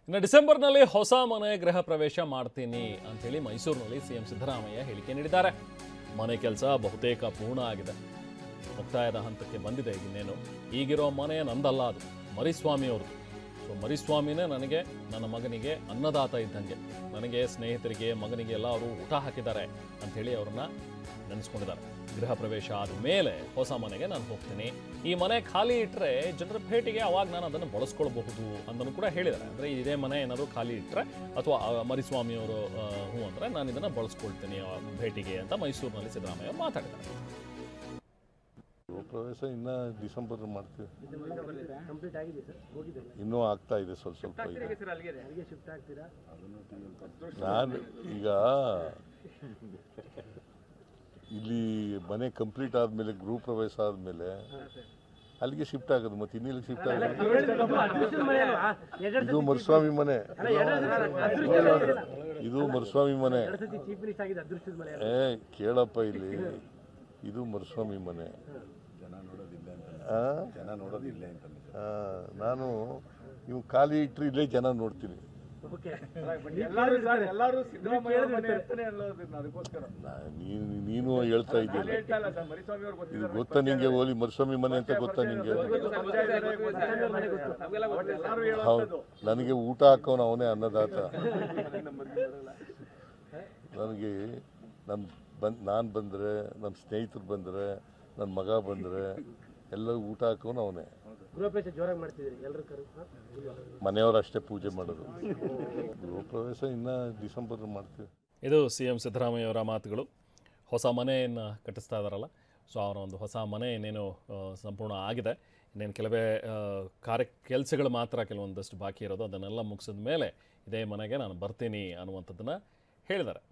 ಇನ್ನು ಡಿಸೆಂಬರ್ನಲ್ಲಿ ಹೊಸ ಮನೆ ಗೃಹ ಪ್ರವೇಶ ಮಾಡ್ತೀನಿ ಅಂತೇಳಿ ಮೈಸೂರಿನಲ್ಲಿ ಸಿಎಂ ಸಿದ್ದರಾಮಯ್ಯ ಹೇಳಿಕೆ ನೀಡಿದ್ದಾರೆ. ಮನೆ ಕೆಲಸ ಬಹುತೇಕ ಪೂರ್ಣ ಆಗಿದೆ, ಮುಕ್ತಾಯದ ಹಂತಕ್ಕೆ ಬಂದಿದೆ. ಇನ್ನೇನು ಈಗಿರೋ ಮನೆ ನಂದಲ್ಲ, ಅದು ಮರಿಸ್ವಾಮಿ ಅವ್ರದ್ದು. ಸೊ ಮರಿಸ್ವಾಮಿನೇ ನನಗೆ, ನನ್ನ ಮಗನಿಗೆ ಅನ್ನದಾತ ಇದ್ದಂಗೆ. ನನಗೆ, ಸ್ನೇಹಿತರಿಗೆ, ಮಗನಿಗೆ ಎಲ್ಲ ಅವರು ಊಟ ಹಾಕಿದ್ದಾರೆ ಅಂಥೇಳಿ ಅವ್ರನ್ನ ನೆನೆಸ್ಕೊಂಡಿದ್ದಾರೆ. ಗೃಹ ಪ್ರವೇಶ ಆದ ಮೇಲೆ ಹೊಸ ಮನೆಗೆ ನಾನು ಹೋಗ್ತೀನಿ. ಈ ಮನೆ ಖಾಲಿ ಇಟ್ಟರೆ ಜನರ ಭೇಟಿಗೆ ಅವಾಗ ನಾನು ಅದನ್ನು ಬಳಸ್ಕೊಳ್ಬಹುದು ಅಂತಲೂ ಕೂಡ ಹೇಳಿದ್ದಾರೆ. ಅಂದರೆ ಇದೇ ಮನೆ ಏನಾದರೂ ಖಾಲಿ ಇಟ್ಟರೆ ಅಥವಾ ಮರಿಸ್ವಾಮಿಯವರು ಹ್ಞೂ ಅಂದರೆ ನಾನು ಇದನ್ನು ಬಳಸ್ಕೊಳ್ತೀನಿ ಭೇಟಿಗೆ ಅಂತ ಮೈಸೂರಿನಲ್ಲಿ ಸಿದ್ದರಾಮಯ್ಯ ಅವರು ಮಾತಾಡಿದ್ದಾರೆ. ಗೃಹ ಪ್ರವೇಶ ಇನ್ನು ಡಿಸೆಂಬರ್ ಮಾಡ್ತೀವಿ, ಇನ್ನೂ ಆಗ್ತಾ ಇದೆ, ಸ್ವಲ್ಪ ಇದೆ. ನಾನು ಈಗ ಇಲ್ಲಿ ಮನೆ ಕಂಪ್ಲೀಟ್ ಆದಮೇಲೆ, ಗೃಹ ಪ್ರವೇಶ ಆದಮೇಲೆ ಅಲ್ಲಿಗೆ ಶಿಫ್ಟ್ ಆಗೋದು. ಮತ್ತೆ ಇನ್ನಿಲ್ಲಿಗೆ ಶಿಫ್ಟ್ ಆಗೋದು. ಇದು ಮರುಸ್ವಾಮಿ ಮನೆ, ಇದು ಮರುಸ್ವಾಮಿ ಮನೆ. ಕೇಳಪ್ಪ, ಇಲ್ಲಿ ಇದು ಮರುಸ್ವಾಮಿ ಮನೆ. ನಾನು ನೀವು ಖಾಲಿ ಇಟ್ಟರೆ ಇಲ್ಲೇ ಜನ ನೋಡ್ತೀನಿ. ನೀನು ಹೇಳ್ತಾ ಇದ್ದೀಯ, ಇದು ಗೊತ್ತಾ ನಿಂಗೆ? ಓಲಿ ಮರುಸ್ವಾಮಿ ಮನೆ ಅಂತ ಗೊತ್ತಾ ನಿಂಗೆ? ಹೌದು, ನನಗೆ ಊಟ ಹಾಕೋನು ಅವನೇ ಅನ್ನದಾತ. ನನಗೆ ನಾನು ಬಂದರೆ, ನನ್ನ ಸ್ನೇಹಿತರು ಬಂದರೆ, ನನ್ನ ಮಗ ಬಂದರೆ ಎಲ್ಲರಿಗೂ ಊಟ ಹಾಕೋನು ಅವನೇ. ಮನೆಯವರು ಅಷ್ಟೇ ಪೂಜೆ ಮಾಡೋದು. ಗೃಹ ಪ್ರವೇಶ ಇನ್ನು ಡಿಸೆಂಬರ್ ಮಾಡ್ತೀವಿ. ಇದು ಸಿಎಂ ಸಿದ್ದರಾಮಯ್ಯ ಅವರ ಮಾತುಗಳು. ಹೊಸ ಮನೆಯನ್ನು ಕಟ್ಟಿಸ್ತಾ ಇದ್ದಾರಲ್ಲ, ಸೊ ಅವರ ಒಂದು ಹೊಸ ಮನೆ ಇನ್ನೇನು ಸಂಪೂರ್ಣ ಆಗಿದೆ. ಇನ್ನೇನು ಕೆಲವೇ ಕೆಲಸಗಳು ಮಾತ್ರ ಕೆಲವೊಂದಷ್ಟು ಬಾಕಿ ಇರೋದು. ಅದನ್ನೆಲ್ಲ ಮುಗಿಸಿದ ಮೇಲೆ ಇದೇ ಮನೆಗೆ ನಾನು ಬರ್ತೀನಿ ಅನ್ನುವಂಥದ್ದನ್ನು ಹೇಳಿದ್ದಾರೆ.